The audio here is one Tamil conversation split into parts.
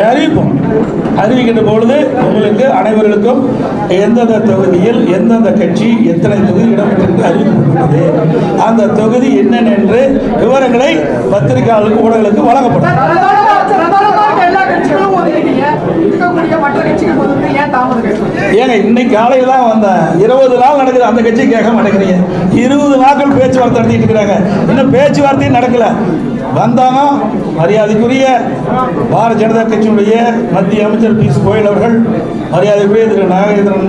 அறிவிப்போம். அறிவிக்கின்ற பொழுது உங்களுக்கு அனைவர்களுக்கும் எந்தெந்த தொகுதியில் எந்தெந்த கட்சி எத்தனை தொகுதி இடம்பெற்றிருக்கு அறிவிக்கப்பட்டுள்ளது, அந்த தொகுதி என்னென்ன என்று விவரங்களை பத்திரிகையாளர்களுக்கு ஊடகங்களுக்கு வழங்கப்படும். ஏங்க இன்னைக்கு காலையில் தான் வந்தேன். 20 நாள் நடக்குது, அந்த கட்சி கேட்க மாட்டேங்கிறீங்க. 20 நாட்கள் பேச்சுவார்த்தை நடத்திட்டு இருக்கிறாங்க, இன்னும் பேச்சுவார்த்தையும் நடக்கல. வந்தாங்க மரியாதைக்குரிய பாரதிய ஜனதா கட்சியினுடைய மத்திய அமைச்சர் பியூஷ் கோயல் அவர்கள், மரியாதைக்குரிய திரு நாகேந்திரன்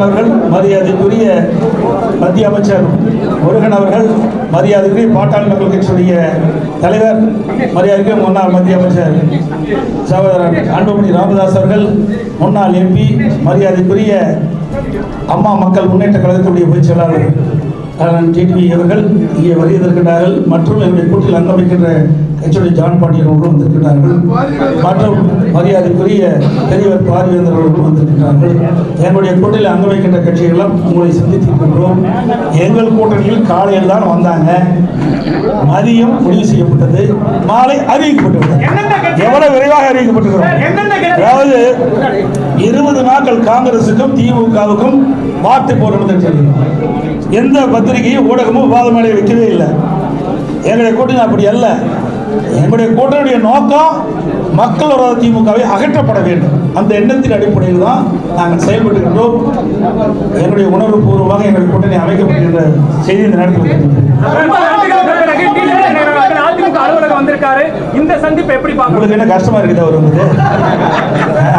அவர்கள், மரியாதைக்குரிய மத்திய அமைச்சர் முருகன் அவர்கள், மரியாதைக்குரிய பாட்டாளி மக்கள் கட்சியுடைய தலைவர் மரியாதைக்குரிய முன்னாள் மத்திய அமைச்சர் சகோதரர் அன்புமணி ராமதாஸ் அவர்கள், முன்னாள் எம்பி மரியாதைக்குரிய அம்மா மக்கள் முன்னேற்ற கழகத்துடைய பொதுச் செயலாளர் டிடிவி அவர்கள் இங்கே வருகின்றார்கள். மற்றும் என்னுடைய கூட்டில் அங்கமைக்கின்ற கட்சியுடைய ஜான் பாண்டியன் அவர்களும் வந்திருக்கிறார்கள். மற்றும் மரியாதைக்குரிய பெரியவர் பாரிவேந்தர் அவர்களும் வந்திருக்கிறார்கள். என்னுடைய கூட்டில் அங்கமைக்கின்ற கட்சிகளும் உங்களை சந்தித்திருக்கின்றோம். எங்கள் கூட்டணியில் காலையில் தான் வந்தாங்க, மதியம் முடிவு செய்யப்பட்டது, மாலை அறிவிக்கப்பட்டுள்ளது. எவ்வளவு விரைவாக அறிவிக்கப்பட்டிருக்கிறோம். அதாவது 20 நாட்கள் காங்கிரசுக்கும் திமுகவுக்கும் வார்த்தை போடுறது எந்த பத்திரிகையும் ஊடகமும் விவாத மேடை வைக்கவே இல்லை. எங்களுடைய கூட்டணி அப்படி அல்ல. எங்களுடைய கூட்டணியுடைய நோக்கம் மக்கள் விரோத திமுகவை அகற்றப்பட வேண்டும். அந்த எண்ணத்தின் அடிப்படையில் தான் நாங்கள் செயல்பட்டுகின்றோம். என்னுடைய உணர்வு பூர்வமாக எங்களுடைய கூட்டணி அமைக்கப்படுகின்ற செய்தி இந்த நேரத்தில் வந்திருக்காரு. இந்த சந்திப்பு எப்படி உங்களுக்கு என்ன கஷ்டமா இருக்குது? அவர் வந்து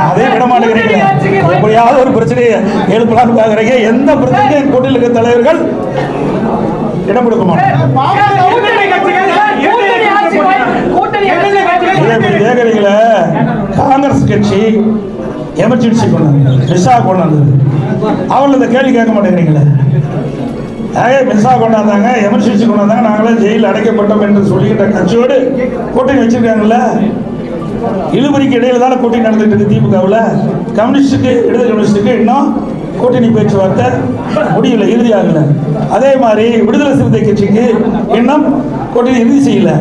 அதே விட மாட்டேங்கிறீங்க. எப்படியாவது ஒரு பிரச்சனையை எழுப்பலான்னு பாக்குறீங்க. எந்த பிரச்சனையும் கூட்டணியில் இருக்க தலைவர்கள் இடம் கொடுக்க மாட்டாங்க. காங்கிரஸ் கட்சி எமர்ஜென்சி கொண்டாந்து மிஸ்ஸா கொண்டாந்தது, அவர்கள் இந்த கேள்வி கேட்க மாட்டேங்கிறீங்களே. மிஸ்ஸா கொண்டாந்தாங்க, எமர்ஜென்சி கொண்டாந்தாங்க, நாங்களே ஜெயிலில் அடைக்கப்பட்டோம் என்று சொல்லிக்கிட்ட கட்சியோடு கூட்டணி வச்சிருக்காங்கல்ல. இழுபறிக்கு இடையில தானே கூட்டணி நடந்துட்டு இருக்கு திமுகவில். கம்யூனிஸ்டுக்கு இடது கம்யூனிஸ்டுக்கு இன்னும் கூட்டணி பேச்சுவார்த்தை முடியல, இறுதியாகல. அதே மாதிரி விடுதலை சிறுத்தை கட்சிக்கு இன்னும் கூட்டணி இறுதி செய்யல.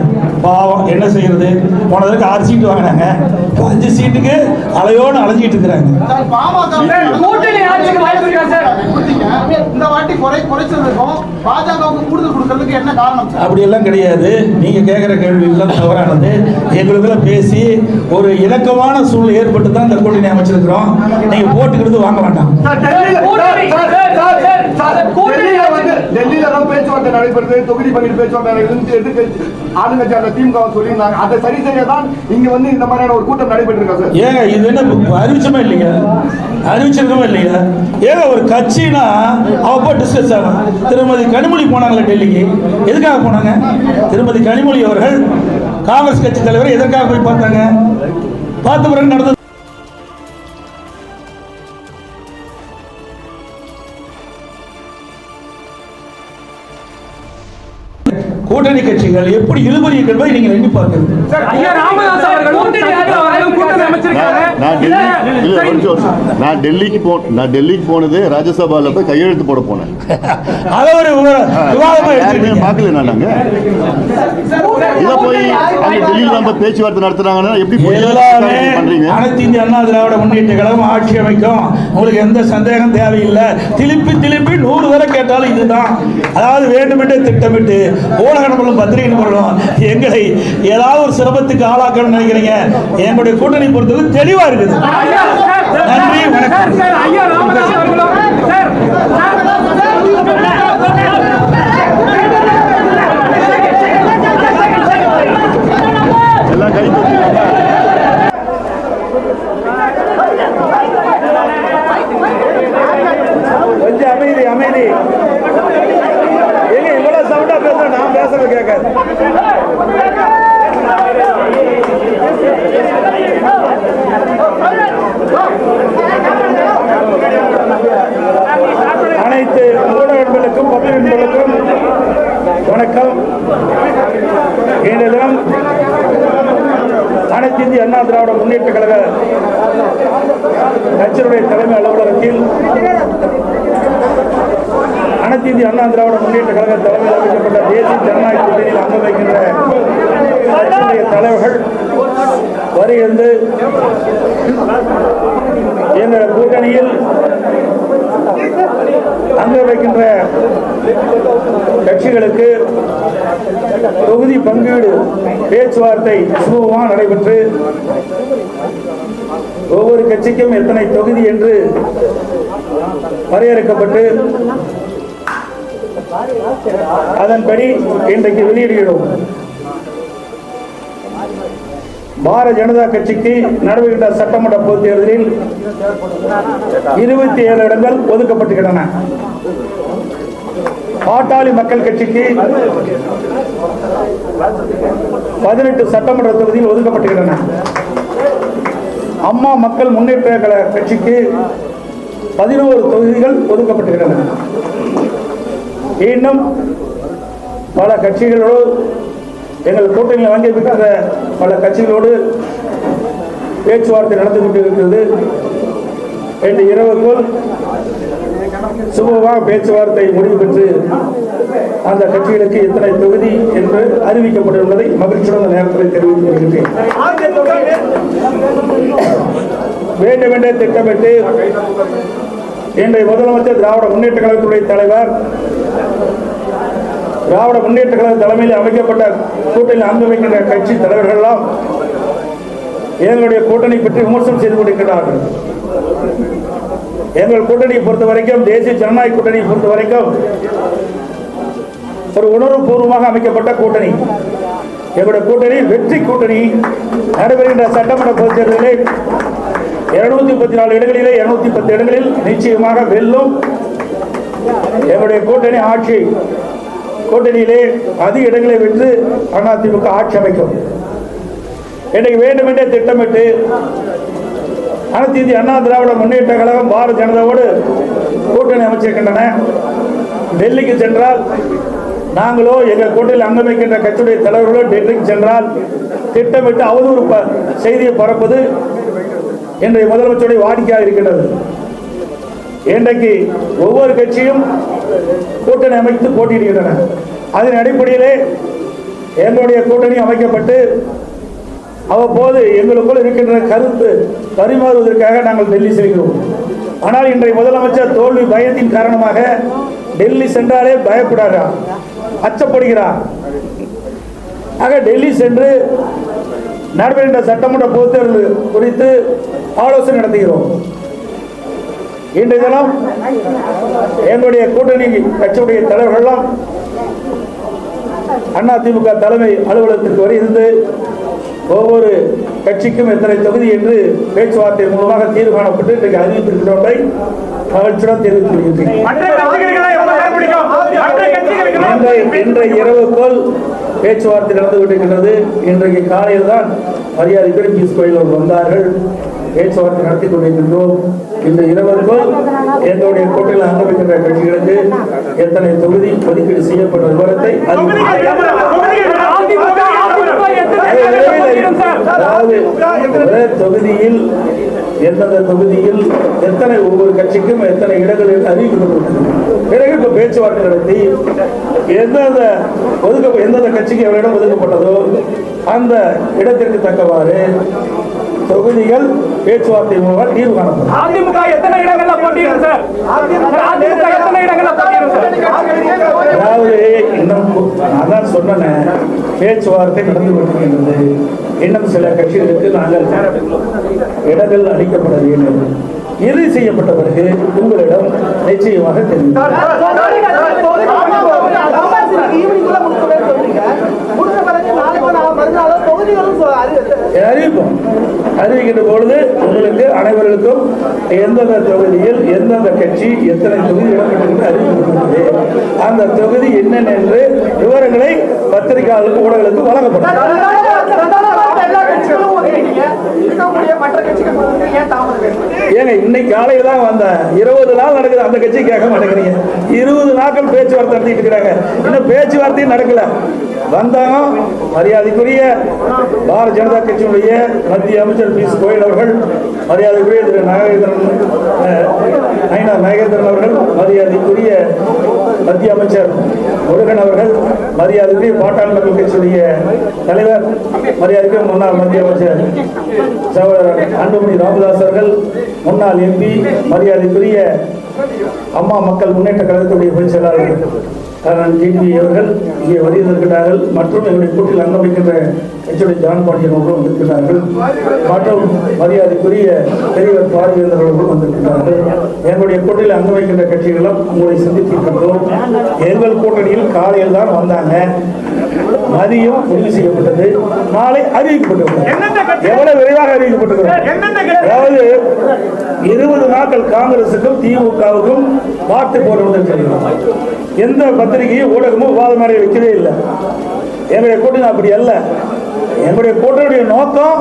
பாவம், என்ன செய்யறது? போனதற்கு 6 சீட்டு வாங்கினாங்க, 5 சீட்டுக்கு அலையோடு அலைஞ்சிட்டு இருக்கிறாங்க. அப்படி எல்லாம் கிடையாது. நீங்க கேட்கிற கேள்வி எல்லாம் தவறானது. எங்களுக்குள்ள பேசி ஒரு இலக்கமான சூழ்நிலை ஏற்பட்டு தான் இந்த கூட்டணி அமைச்சிருக்கிறோம். நீங்க போட்டுக்கிறது வாங்க வேண்டாம். டெல்லியில தான் பேச்சுவார்த்தை நடைபெறுது, தொகுதி பங்கீடு பேச்சுவார்த்தை ஆளுங்கட்சி அந்த திமுக சொல்லியிருந்தாங்க. அதை சரி செய்ய தான் இங்க வந்து இந்த மாதிரியான ஒரு கூட்டம் நடைபெற்றிருக்கா சார்? ஏங்க இது என்ன அறிவிச்சமே இல்லைங்க, அறிவிச்சிருக்கவே இல்லைங்க. ஏங்க ஒரு கட்சினா அவ டிஸ்கஸ் ஆகும். திருமதி கனிமொழி போனாங்களே டெல்லிக்கு, எதுக்காக போனாங்க? திருமதி கனிமொழி அவர்கள் காங்கிரஸ் கட்சி தலைவர் எதற்காக போய் பார்த்தாங்க? பார்த்த பிறகு நடந்தது கூட்டணி கட்சிகள் எப்படி இழுபறி என்பதை நீங்க எண்ணி பார்க்கணும். நான் டெல்லிக்கு போனது ராஜ்யசபால போய் கையெழுத்து போட போனேன். அத ஒரு விவாதமா எடுத்துக்கிட்டீங்க. பார்க்கல நாங்க இத போய் அங்க டெல்லியில நம்ம பேச்சுவார்த்தை நடத்துறாங்கன்னா எப்படி பண்றீங்க? அனைத்து இந்திய அண்ணா திராவிட முன்னேற்ற கழகம் ஆட்சி அமைக்கும், உங்களுக்கு எந்த சந்தேகம் தேவையில்லை. திருப்பி 100 தடவை கேட்டாலும் இதுதான். அதாவது வேண்டுமென்றே திட்டமிட்டு ஊடக நண்பர்களும் பத்திரிகை நண்பர்களும் எங்களை ஏதாவது ஒரு சிரமத்துக்கு ஆளாக்கணும்னு நினைக்கிறீங்க. எங்களுடைய கூட்டணி பொறுத்தது தெளிவா இருக்குது. நன்றி, வணக்கம். எல்லாம் கை கொஞ்சம் அமைதி அமைதி. இவ்வளவு சவுண்டா பேசுற நான் பேசுறது கேட்காது. அனைத்து ஊடகங்களுக்கும் பத்திரிகைகளுக்கும் வணக்கம். இன்றைய தினம் அனைத்து இந்திய அண்ணா திராவிட முன்னேற்ற கழக கட்சியினுடைய தலைமை அலுவலகத்தில் அனைத்து இந்திய அண்ணா திராவிட முன்னேற்ற கழக தலைமையில் அமைக்கப்பட்ட தேசிய ஜனநாயக கூட்டணியில் அங்க வைக்கின்ற கட்சியுடைய தலைவர்கள் வருகிறது. இந்த கூட்டணியில் அங்க வைக்கின்ற கட்சிகளுக்கு தொகுதி பங்கீடு பேச்சுவார்த்தை சுமூகமாக நடைபெற்று ஒவ்வொரு கட்சிக்கும் எத்தனை தொகுதி என்று வரையறுக்கப்பட்டு அதன்படி இன்றைக்கு வெளியிடுகிறோம். பாரதிய ஜனதா கட்சிக்கு நடைபெறுகின்ற சட்டமன்ற பொதுத் தேர்தலில் 27 இடங்கள் ஒதுக்கப்பட்டுள்ளன. பாட்டாளி மக்கள் கட்சிக்கு 18 சட்டமன்ற தொகுதியில் ஒதுக்கப்பட்டுள்ளன. அம்மா மக்கள் முன்னேற்ற கழக கட்சிக்கு 11 தொகுதிகள் ஒதுக்கப்பட்டுள்ளன. இன்னும் பல கட்சிகளோடு எங்கள் கூட்டணியில் வாங்கியிருக்கிற பல கட்சிகளோடு பேச்சுவார்த்தை நடந்து கொண்டிருக்கிறது. இன்று இரவுக்குள் சுமூகமாக பேச்சுவார்த்தை முடிவு பெற்று அந்த கட்சிகளுக்கு எத்தனை தொகுதி என்று அறிவிக்கப்பட்டுள்ளதை மகிழ்ச்சியுடன் நேரத்தில் தெரிவித்துக் கொள்கிறேன். வேண்டுமென்றே திட்டமிட்டு இன்றைய முதலமைச்சர் திராவிட முன்னேற்ற கழகத்துடைய தலைவர் திராவிட முன்னேற்ற கழக தலைமையில் அமைக்கப்பட்ட கூட்டணியில் அங்கு வைக்கின்ற கட்சி தலைவர்கள் எல்லாம் எங்களுடைய கூட்டணி பற்றி விமர்சனம் செய்து கொண்டிருக்கிறார்கள். எங்கள் கூட்டணியை பொறுத்த வரைக்கும், தேசிய ஜனநாயக கூட்டணியை பொறுத்த வரைக்கும் ஒரு உணர்வுபூர்வமாக அமைக்கப்பட்ட கூட்டணி. எங்களுடைய கூட்டணி வெற்றி கூட்டணி. நடைபெறுகின்ற சட்டமன்ற பொதுத் தேர்தலில் 234 இடங்களிலே 210 இடங்களில் நிச்சயமாக வெல்லும். எங்களுடைய கூட்டணி ஆட்சி கூட்டணியிலே அதிக இடங்களை வென்று அதிமுக ஆட்சி அமைக்கும். இன்றைக்கு வேண்டுமென்றே திட்டமிட்டு அனைத்து இந்திய அண்ணா திராவிட முன்னேற்ற கழகம் பாரதிய ஜனதாவோடு கூட்டணி அமைச்சிருக்கின்றன. டெல்லிக்கு சென்றால் நாங்களோ எங்கள் கூட்டணியில் அங்கமைக்கின்ற கட்சியுடைய தலைவர்களோ டெல்லிக்கு சென்றால் திட்டமிட்டு அவதூறு செய்தியை பரப்புவது இன்றைய முதலமைச்சருடைய வாடிக்கையாக இருக்கின்றது. இன்றைக்கு ஒவ்வொரு கட்சியும் கூட்டணி அமைத்து போட்டியிடுகின்றன. அதன் அடிப்படையிலே எங்களுடைய கூட்டணி அமைக்கப்பட்டு அவ்வப்போது எங்களுக்குள் இருக்கின்ற கருத்து பரிமாறுவதற்காக நாங்கள் டெல்லி செல்கிறோம். ஆனால் இன்றைய முதலமைச்சர் தோல்வி பயத்தின் காரணமாக டெல்லி சென்றாலே பயப்படுகிறார், அச்சப்படுகிறார். ஆக டெல்லி சென்று நடைபெறுகின்ற சட்டமன்ற பொதுத் தேர்தல் குறித்து ஆலோசனை நடத்துகிறோம். இன்றைய தினம் எங்களுடைய கூட்டணி கட்சியுடைய தலைவர்களெல்லாம் அதிமுக தலைமை அலுவலகத்திற்கு வரை இருந்து ஒவ்வொரு கட்சிக்கும் எத்தனை தொகுதி என்று பேச்சுவார்த்தை மூலமாக தீர்வு காணப்பட்டு இன்றைக்கு அறிவித்திருக்கிறவர்களை மகிழ்ச்சியுடன் தெரிவித்துக் கொள்கிறேன். இன்றைய இரவுக்குள் பேச்சுவார்த்தை நடந்து கொண்டிருக்கிறது. இன்றைக்கு காலையில் தான் மரியாதைக்குரிய பீஸ் கோயில் வந்தார்கள். பேச்சுவார்த்தை நடத்தி கொண்டிருக்கின்றோம். இந்த இரவுக்குள் எங்களுடைய கூட்டணியில் அங்கமைக்கின்ற கட்சிகளுக்கு எத்தனை தொகுதி ஒதுக்கீடு செய்யப்பட்ட விவரத்தை தொகுதியில் எந்தெந்த தொகுதியில் எத்தனை ஒவ்வொரு கட்சிக்கும் எத்தனை இடங்கள் அறிவிக்கப்பட்டுள்ளது. பிறகு இப்ப பேச்சுவார்த்தை நடத்தி எந்தெந்த கட்சிக்கு எவ்வளவு இடம் ஒதுக்கப்பட்டதோ அந்த இடத்திற்கு தக்கவாறு தொகுதிகள் பேச்சுவார்த்தை மூலமாக தீர்வு காணப்படும். அதிமுக எத்தனை இடங்கள்ல போட்டியிடும் சார்? அதிமுக எத்தனை இடங்கள்ல போட்டியிடும் சார்? அதாவது இன்னும் அதான் சொன்னேன், பேச்சுவார்த்தை நடந்து கொண்டிருக்கின்றது. இன்னும் சில கட்சிகளுக்கு நாங்கள் இடங்கள் அளிக்கப்பட வேண்டும். இறுதி செய்யப்பட்ட பிறகு உங்களிடம் நிச்சயமாக தெரியும். அறிவிப்போம். அறிவிக்கின்ற பொழுது உங்களுக்கு அனைவர்களுக்கும் எந்தெந்த தொகுதியில் எந்தெந்த கட்சி எத்தனை தொகுதி இடம்பெற்று அறிவிக்கப்பட்டது, அந்த தொகுதி என்னென்ன என்று விவரங்களை பத்திரிகையாளர்களுக்கு ஊடகங்களுக்கு வழங்கப்படும். ஏங்க இன்னைக்கு காலையில் தான் வந்தேன். 20 நாள் நடக்குது, அந்த கட்சி கேட்க மாட்டேங்கிறீங்க. 20 நாட்கள் பேச்சுவார்த்தை நடத்திட்டு இருக்கிறாங்க, இன்னும் பேச்சுவார்த்தையும் நடக்கல. வந்தாங்க மரியாதைக்குரிய பாரதிய ஜனதா கட்சியினுடைய மத்திய அமைச்சர் பியூஷ் கோயல் அவர்கள், மரியாதைக்குரிய திரு நாகேந்திரன் அவர்கள், மரியாதைக்குரிய மத்திய அமைச்சர் முருகன் அவர்கள், மரியாதைக்குரிய பாட்டாளி மக்கள் கட்சியுடைய தலைவர், மரியாதைக்குரிய முன்னாள் மத்திய அமைச்சர் சகோதரர் அன்புமணி ராமதாஸ் அவர்கள், முன்னாள் எம்பி, மரியாதைக்குரிய அம்மா மக்கள் முன்னேற்ற கழகத்துடைய பொதுச் செயலாளர் ஜிபி அவர்கள் இங்கே வருகிறார்கள். மற்றும் எங்களுடைய கூட்டில் அங்கம் வைக்கின்ற கட்சியுடைய ஜான் பாண்டியன் அவர்களும் வந்திருக்கிறார்கள். மற்றும் மரியாதைக்குரிய பெரியவர் பார்வையாளர் அவர்களும் வந்திருக்கிறார்கள். எங்களுடைய கூட்டில் அங்கம் வைக்கின்ற கட்சிகளும் உங்களை சந்தித்திருக்கின்றோம். எங்கள் கூட்டணியில் காலையில் தான் வந்தாங்க, மதியம் முடிவு செய்யப்பட்டது, நாளை அறிவிக்கப்பட்டது. எவ்வளவு விரைவாக அறிவிக்கப்பட்டிருக்கிறது. அதாவது 20 நாட்கள் காங்கிரசுக்கும் திமுகவுக்கும் வாக்கு போடுவதற்கு எந்த பத்திரிகையும் ஊடகமும் விவாத மேடை வைக்கவே இல்லை. எங்களுடைய கூட்டணி அப்படி அல்ல. எங்களுடைய கூட்டணியுடைய நோக்கம்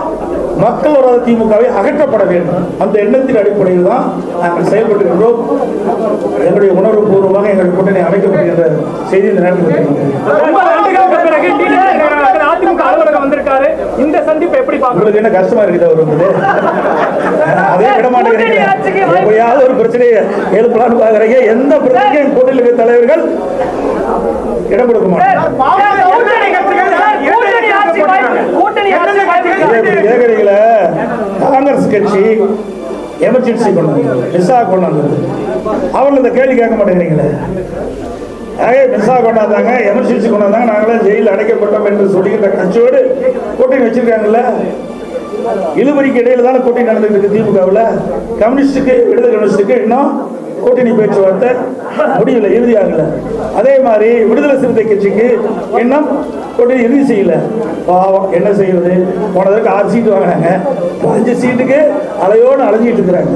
மக்களோட திமுகவை அகற்றப்பட வேண்டும். அந்த எண்ணத்தின் அடிப்படையில் தான் நாங்கள் செயல்பட்டுகின்றோம். எங்களுடைய உணர்வு பூர்வமாக எங்களுடைய கூட்டணி அமைக்கப்படுகின்ற செய்தி இந்த நேரத்தில் அதிமுக அலுவலகம் வந்திருக்காரு. இந்த சந்திப்பு எப்படி பார்க்கறது? என்ன கஷ்டமா இருக்குது அவர் வந்து அதே விட மாட்டேங்கிறீங்க. எப்படியாவது ஒரு பிரச்சனையை எழுப்பலான்னு பாக்குறீங்க. எந்த பிரச்சனையும் கூட்டணியில் இருக்கிற தலைவர்கள் இடம் கொடுக்க மாட்டாங்க. காங்கிரஸ் கட்சி எமர்ஜென்சி கொண்டாந்து விசா கொண்டாந்து அவர்கள் இந்த கேள்வி கேட்க மாட்டேங்கிறீங்களே. விசா கொண்டாந்தாங்க, எமர்ஜென்சி கொண்டாந்தாங்க, நாங்களாம் ஜெயிலில் அடைக்கப்பட்டோம் என்று சொல்லிக்கிட்ட கட்சியோடு கூட்டணி வச்சிருக்காங்கல்ல. இழுபறிக்கு இடையில தானே கூட்டணி நடந்துட்டு இருக்கு. திமுகவில் கம்யூனிஸ்டுக்கு விடுதலை கம்யூனிஸ்டுக்கு இன்னும் கூட்டணி பேச்சுவார்த்தை முடியல, இறுதியாகல. அதே மாதிரி விடுதலை சிறுத்தை கட்சிக்கு இன்னும் கூட்டணி இறுதி செய்யல. பாவம் என்ன செய்யறது? போனதற்கு 6 சீட்டு வாங்கினாங்க, 5 சீட்டுக்கு அலையோடு அலைஞ்சிட்டு இருக்கிறாங்க.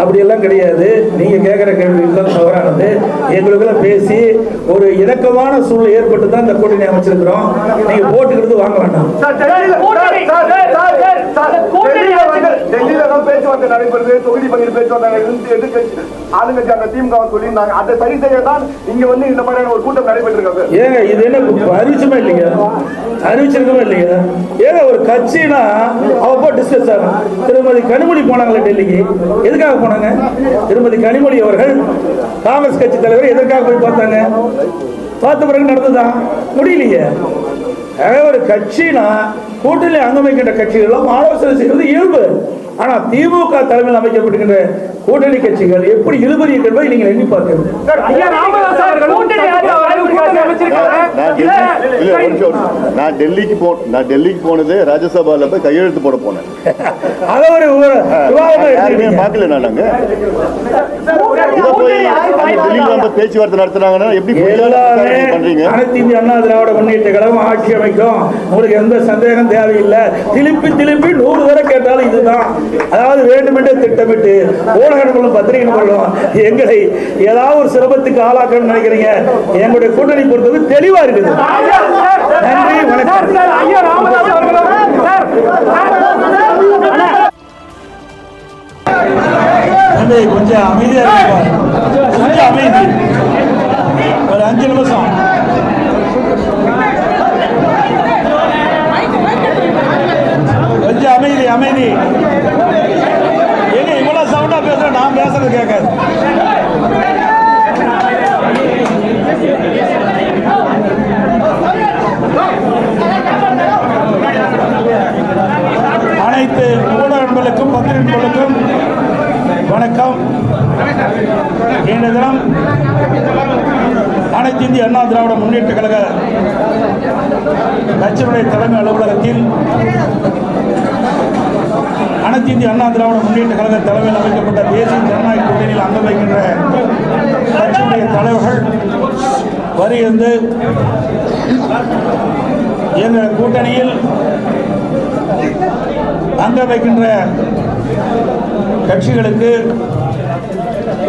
அப்படி எல்லாம் கிடையாது. நீங்க கேட்கிற கேள்வி தவறானது. எங்களுக்குள்ள பேசி ஒரு இணக்கமான சூழ்நிலை ஏற்பட்டு தான் இந்த கூட்டணி அமைச்சிருக்கிறோம். நீங்க போட்டுக்கிறது வாங்க வேண்டாம். டெல்லியில பேச்சுவார்த்தை நடைபெறுது, தொகுதி பங்கீடு பேச்சுவார்த்தை ஆளுங்கட்சி அந்த திமுக சொல்லியிருந்தாங்க. அதை சரி செய்ய தான் இங்க வந்து இந்த மாதிரியான ஒரு கூட்டம் நடைபெற்றிருக்காங்க. ஏங்க இது என்ன அறிவிச்சுமா இல்லைங்க? அறிவிச்சிருக்கவே இல்லைங்க. ஏங்க ஒரு கட்சினா அவப்போ டிஸ்கஸ் ஆகும். திருமதி கனிமொழி போனாங்களே டெல்லிக்கு, எதுக்காக போனாங்க? திருமதி கனிமொழி அவர்கள் காங்கிரஸ் கட்சி தலைவர் எதற்காக போய் பார்த்தாங்க? பார்த்த பிறகு நடந்துதான் முடியலையே. ஒரு கட்சினா கூட்டணி அங்கமைக்கின்ற கட்சிகளும் ஆலோசனை செய்வது இயல்பு. ஆனா திமுக தலைமையில் அமைக்கப்பட்டிருக்கின்ற கூட்டணி கட்சிகள் எப்படி இழுபறி என்பதை நீங்கள் எண்ணி பார்க்கணும். நான் டெல்லிக்கு போனது ராஜ்யசபால போய் கையெழுத்து போட போனேன். பார்க்கல நாங்க பேச்சுவார்த்தை நடத்துறாங்கன்னா எப்படி பண்றீங்க? அனைத்து இந்திய அண்ணா திராவிட முன்னேற்ற கழகம் ஆட்சி அமைக்கும், உங்களுக்கு எந்த சந்தேகம் தேவையில்லை. திருப்பி 100 தடவை கேட்டாலும் இதுதான். அதாவது வேண்டுமென்றே திட்டமிட்டு ஊடகங்களும் பத்திரிகை நண்பர்களும் எங்களை ஏதாவது ஒரு சிரமத்துக்கு ஆளாக்கணும்னு நினைக்கிறீங்க. எங்களுடைய கூட்டணி பொறுத்தது தெளிவா இருக்குது. நன்றி, வணக்கம். கொஞ்சம் அமைதியா கொஞ்சம் அமைதி, ஒரு 5 நிமிஷம். கொஞ்சம் அமைதி அமைதி. எங்க இவ்வளவு சவுண்டா பேசுறேன், நான் பேசுறது கேட்காது. அனைத்து ஊடக நண்பர்களுக்கும் பத்திரிகை நண்பர்களுக்கும் வணக்கம். இன்றைய தினம் அனைத்து இந்திய அண்ணா திராவிட முன்னேற்ற கழக கட்சியினுடைய தலைமை அலுவலகத்தில் அனைத்து இந்திய அண்ணா திராவிட முன்னேற்ற கழக தலைமையில் அமைக்கப்பட்ட தேசிய ஜனநாயக கூட்டணியில் அங்கம் வைக்கின்ற கட்சியுடைய தலைவர்கள் வருகிறது. எங்கள் கூட்டணியில் அங்கம் வைக்கின்ற கட்சிகளுக்கு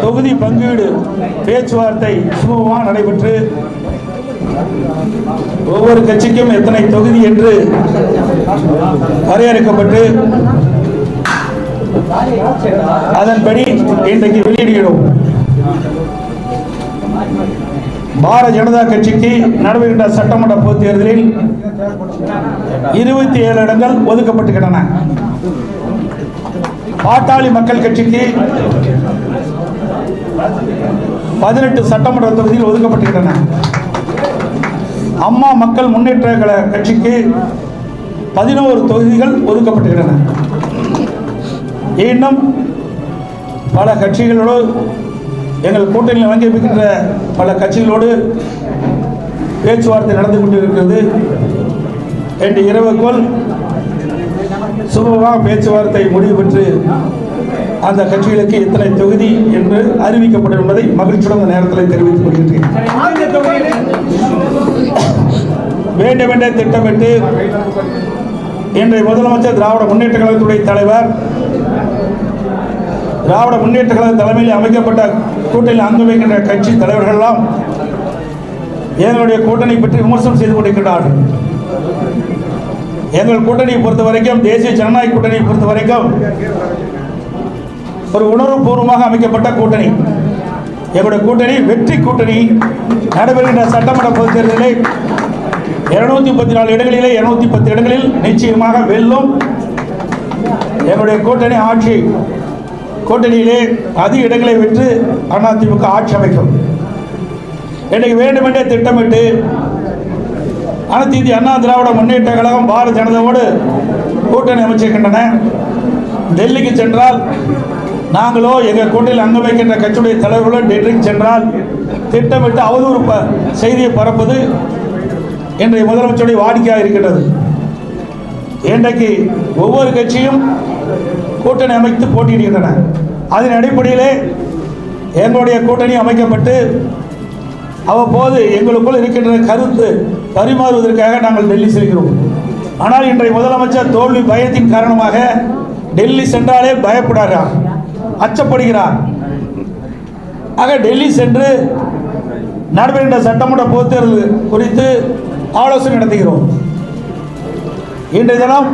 தொகுதி பங்கீடு பேச்சுவார்த்தை சுமூகமாக நடைபெற்று ஒவ்வொரு கட்சிக்கும் எத்தனை தொகுதி என்று வரையறுக்கப்பட்டு அதன்படி இன்றைக்கு வெளியிடுகிறோம். பாரதிய ஜனதா கட்சிக்கு நடைபெறுகின்ற சட்டமன்ற பொதுத் தேர்தலில் 27 இடங்கள் ஒதுக்கப்பட்டுள்ளன. பாட்டாளி மக்கள் கட்சிக்கு 18 சட்டமன்ற தொகுதியில் ஒதுக்கப்பட்டுள்ளன. அம்மா மக்கள் முன்னேற்ற கழக கட்சிக்கு 11 தொகுதிகள் ஒதுக்கப்பட்டுள்ளன. இன்னும் பல கட்சிகளோடு எங்கள் கூட்டணியில் வங்கியிருக்கின்ற பல கட்சிகளோடு பேச்சுவார்த்தை நடந்து கொண்டிருக்கிறது. இன்று இரவுக்குள் சுமூகமாக பேச்சுவார்த்தை முடிவு பெற்று அந்த கட்சிகளுக்கு எத்தனை தொகுதி என்று அறிவிக்கப்படும் என்பதை மகிழ்ச்சியுடன் இந்த நேரத்தில் தெரிவித்துக் கொள்கின்றேன். வேண்டுமென்றே திட்டமிட்டு இன்றைய முதலமைச்சர் திராவிட முன்னேற்ற கழகத்துடைய தலைவர் திராவிட முன்னேற்ற கழக தலைமையில் அமைக்கப்பட்ட கூட்டணியில் அங்கு வைக்கின்ற கட்சி தலைவர்கள் எல்லாம் எங்களுடைய கூட்டணி பற்றி விமர்சனம் செய்து கொண்டிருக்கிறார்கள். எங்கள் கூட்டணியை பொறுத்த வரைக்கும், தேசிய ஜனநாயக கூட்டணியை பொறுத்த வரைக்கும் ஒரு உணர்வுபூர்வமாக அமைக்கப்பட்ட கூட்டணி. எங்களுடைய கூட்டணி வெற்றி கூட்டணி. நடைபெறுகின்ற சட்டமன்ற பொதுத் தேர்தலில் 234 இடங்களிலே 210 இடங்களில் நிச்சயமாக வெல்லும். எங்களுடைய கூட்டணி ஆட்சி கூட்டணியிலே அதிக இடங்களை வென்று அதிமுக ஆட்சி அமைக்கும். இன்றைக்கு வேண்டுமென்றே திட்டமிட்டு அனைத்து இந்திய அண்ணா திராவிட முன்னேற்ற கழகம் பாரதிய ஜனதாவோடு கூட்டணி அமைச்சிருக்கின்றன. டெல்லிக்கு சென்றால் நாங்களோ எங்கள் கூட்டணியில் அங்கு வைக்கின்ற கட்சியுடைய தலைவர்களோ டெல்லிக்கு சென்றால் திட்டமிட்டு அவதூறு செய்தியை பரப்புவது இன்றைய முதலமைச்சருடைய வாடிக்கையாக இருக்கின்றது. இன்றைக்கு ஒவ்வொரு கட்சியும் கூட்டணி அமைத்து போட்டியிடுகின்றன. அதன் அடிப்படையிலே எங்களுடைய கூட்டணி அமைக்கப்பட்டு அவ்வப்போது எங்களுக்குள் இருக்கின்ற கருத்து பரிமாறுவதற்காக நாங்கள் டெல்லி செல்கிறோம். ஆனால் இன்றைய முதலமைச்சர் தோல்வி பயத்தின் காரணமாக டெல்லி சென்றாலே பயப்படுகிறார், அச்சப்படுகிறார். ஆக டெல்லி சென்று நடைபெறுகின்ற சட்டமன்ற பொதுத் தேர்தல் குறித்து ஆலோசனை நடத்துகிறோம். இன்றைய தினம்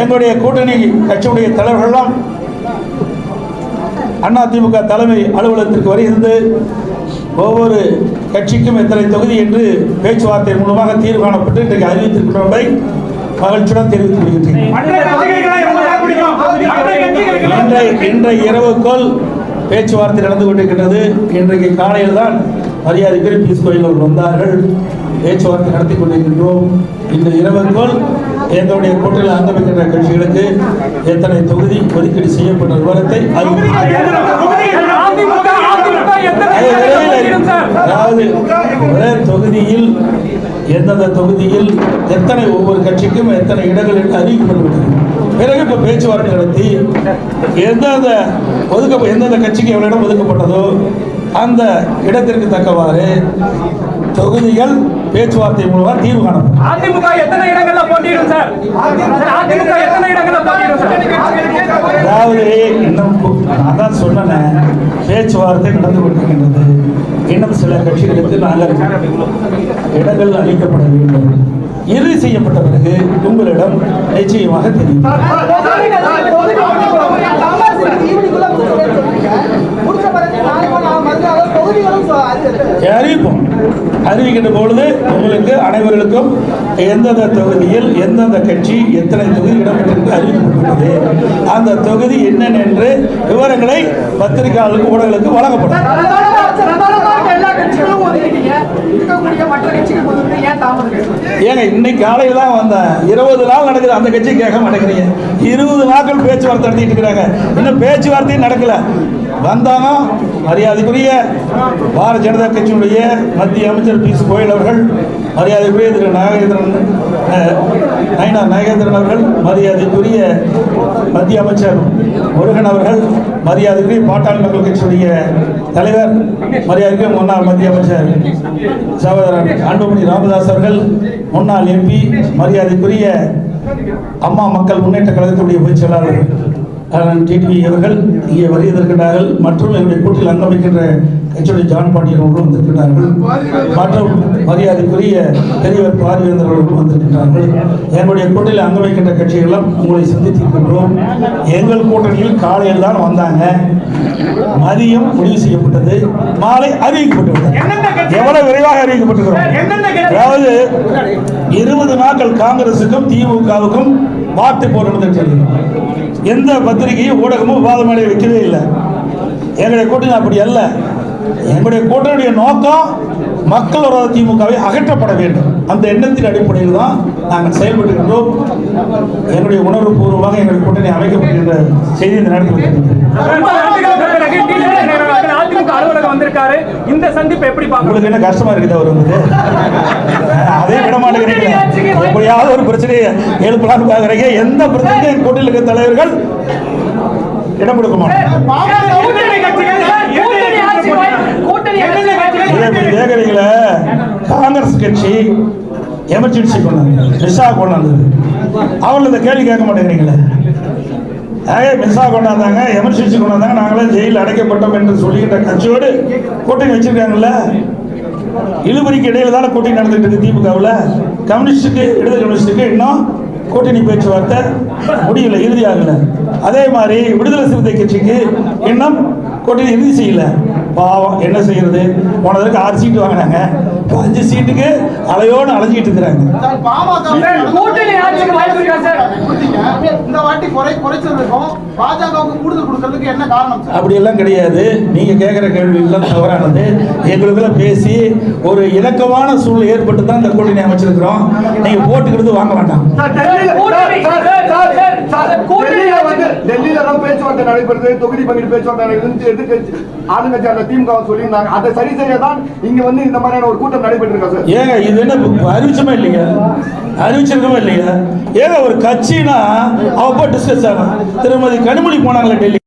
எங்களுடைய கூட்டணி கட்சியுடைய தலைவர்களெல்லாம் அதிமுக தலைமை அலுவலகத்திற்கு வருகிறது. ஒவ்வொரு கட்சிக்கும் எத்தனை தொகுதி என்று பேச்சுவார்த்தை மூலமாக தீர்வு காணப்பட்டு இன்றைக்கு அறிவித்திருக்கிறதை மகிழ்ச்சியுடன் தெரிவித்துக் கொள்கின்றேன். இன்றைய இரவுக்குள் பேச்சுவார்த்தை நடந்து கொண்டிருக்கின்றது. இன்றைக்கு காலையில் தான் மரியாதைக்குரிய பீஸ் கோயில் அவர்கள் வந்தார்கள். பேச்சுவார்த்தை நடத்தி கொண்டிருக்கின்றோம். இந்த இரவுக்குள் எங்களுடைய கூட்டணியில் அங்கமிக்கின்ற கட்சிகளுக்கு எத்தனை தொகுதி ஒதுக்கீடு செய்யப்பட்ட விவரத்தை அதாவது ஒரே தொகுதியில் எந்தெந்த தொகுதியில் எத்தனை ஒவ்வொரு கட்சிக்கும் எத்தனை இடங்கள் என்று அறிவிக்கப்பட்டுள்ளது. பிறகு இப்போ பேச்சுவார்த்தை நடத்தி எந்தெந்த கட்சிக்கு எவ்வளவு இடம் ஒதுக்கப்பட்டதோ அந்த இடத்திற்கு தக்கவாறு தொகுதிகள் பேச்சுவார்த்தை மூலமாக தீர்வு காணப்படும். அதிமுக எத்தனை இடங்கள்ல போட்டியிடும் சார்? அதிமுக எத்தனை இடங்கள்ல போட்டியிடும் சார்? அதாவது இன்னும் அதான் சொன்னேன், பேச்சுவார்த்தை நடந்து கொண்டிருக்கின்றது. இன்னும் சில கட்சிகளுக்கு நாங்கள் இடங்கள் அளிக்கப்பட வேண்டும். இறுதி செய்யப்பட்ட பிறகு உங்களிடம் நிச்சயமாக தெரியும். அறிவிப்போம். அறிவிக்கின்ற பொழுது உங்களுக்கு அனைவர்களுக்கும் எந்தெந்த தொகுதியில் எந்தெந்த கட்சி எத்தனை தொகுதி இடம்பெற்றிருக்கு அறிவிக்கப்பட்டது, அந்த தொகுதி என்னென்ன என்று விவரங்களை பத்திரிகையாளர்களுக்கு ஊடகங்களுக்கு வழங்கப்படும். ஏங்க இன்னைக்கு காலையில் தான் வந்தேன். 20 நாள் நடக்குது, அந்த கட்சி கேட்க மாட்டேங்கிறீங்க. 20 நாட்கள் பேச்சுவார்த்தை நடத்திட்டு இருக்கிறாங்க, இன்னும் பேச்சுவார்த்தையும் நடக்கல. வந்தாங்க மரியாதைக்குரிய பாரதிய ஜனதா கட்சியினுடைய மத்திய அமைச்சர் பீஸ் கோயில் அவர்கள், மரியாதைக்குரிய திரு நாகேந்திரன் அவர்கள், மரியாதைக்குரிய மத்திய அமைச்சர் முருகன் அவர்கள், மரியாதைக்குரிய பாட்டாளி மக்கள் கட்சியுடைய தலைவர் மரியாதைக்குரிய முன்னாள் மத்திய அமைச்சர் சகோதரர் அன்புமணி ராமதாஸ் அவர்கள், முன்னாள் எம்பி மரியாதைக்குரிய அம்மா மக்கள் முன்னேற்ற கழகத்துடைய பொதுச் செயலாளர் டிடிவி அவர்கள், இங்கே வருகின்றார்கள். மற்றும் எங்களுடைய கூட்டில் அங்கமைக்கின்ற கட்சியுடைய ஜான் பாண்டியன் அவர்களும் வந்திருக்கிறார்கள். மற்றும் மரியாதைக்குரிய பெரியவர் பாரிவேந்தர் அவர்களும் வந்திருக்கிறார்கள். எங்களுடைய கூட்டில் அங்கமைக்கின்ற கட்சிகளும் உங்களை சந்தித்திருக்கின்றோம். எங்கள் கூட்டணியில் காலையில் தான் வந்தாங்க. மதியம் முடிவு செய்யப்பட்டது, மாலை அறிவிக்கப்பட்டுள்ளது. எவ்வளவு விரைவாக அறிவிக்கப்பட்டிருக்கிறோம். அதாவது 20 நாட்கள் காங்கிரசுக்கும் திமுகவுக்கும் வார்த்தை போட்டு எந்த பத்திரிகையும் ஊடகமும் விவாத மேடை வைக்கவே இல்லை. எங்களுடைய கூட்டணி அப்படி அல்ல. எங்களுடைய கூட்டணியுடைய நோக்கம் மக்கள் விரோத திமுகவை அகற்றப்பட வேண்டும். அந்த எண்ணத்தின் அடிப்படையில் தான் நாங்கள் செயல்படுகின்றோம். எங்களுடைய உணர்வு பூர்வமாக எங்களுடைய கூட்டணி அமைக்கப்படுகின்ற செய்தி இந்த நேரத்தில் அதிமுக அலுவலகம் வந்திருக்காரு. இந்த சந்திப்பு எப்படி உங்களுக்கு என்ன கஷ்டமா இருக்குது? அவர் வந்து அதே விட மாட்டேங்கிறீங்க. எப்படியாவது ஒரு பிரச்சனையை எழுப்பலான்னு பாக்குறீங்க. எந்த பிரச்சனையும் கூட்டணியில் இருக்க தலைவர்கள் இடம் கொடுக்க மாட்டாங்க. காங்கிரஸ் கட்சி எமர்ஜென்சி கொண்டாந்து மிஸ்ஸா கொண்டாந்தது. அவர்கள் இந்த கேள்வி கேட்க மாட்டேங்கிறீங்களே. மிஸ்ஸா கொண்டாந்தாங்க, எமர்ஜென்சி கொண்டாந்தாங்க, நாங்களே ஜெயிலில் அடைக்கப்பட்டோம் என்று சொல்லிக்கிட்ட கட்சியோடு கூட்டணி வச்சிருக்காங்கல்ல. இழுபறிக்கு இடையில தானே கூட்டணி நடந்துட்டு இருக்கு திமுகவில். கம்யூனிஸ்டுக்கு இடது கம்யூனிஸ்டுக்கு இன்னும் கூட்டணி பேச்சுவார்த்தை முடியல, இறுதியாகல. அதே மாதிரி விடுதலை சிறுத்தை கட்சிக்கு இன்னும் கூட்டணி இறுதி செய்யல. பாவம், என்ன செய்யறது? போனதற்கு 6 சீட்டு வாங்கினாங்க, 5 சீட்டுக்கு அலையோடு அலைஞ்சிட்டு இருக்கிறாங்க. அப்படி எல்லாம் கிடையாது. நீங்க கேட்கிற கேள்வி எல்லாம் தவறானது. எங்களுக்குள்ள பேசி ஒரு இணக்கமான சூழ்நிலை ஏற்பட்டு தான் இந்த கூட்டணி அமைச்சிருக்கிறோம். நீங்க போட்டுக்கிறது வாங்க வேண்டாம். டெல்லியில தான் பேச்சுவார்த்தை நடைபெறுது, தொகுதி பங்கீடு பேச்சுவார்த்தை எதிர்க்கட்சி ஆளுங்கட்சி அந்த திமுக சொல்லியிருந்தாங்க. அதை சரி செய்ய தான் இங்க வந்து இந்த மாதிரியான ஒரு கூட்டம் நடைபெற்றிருக்கா சார்? ஏங்க இது என்ன அறிவிச்சமே இல்லையா? அறிவிச்சிருக்கவே இல்லையா? ஏங்க ஒரு கட்சினா அவ போய் டிஸ்கஸ் ஆகும். திருமதி கனிமொழி போனாங்களே டெல்லி.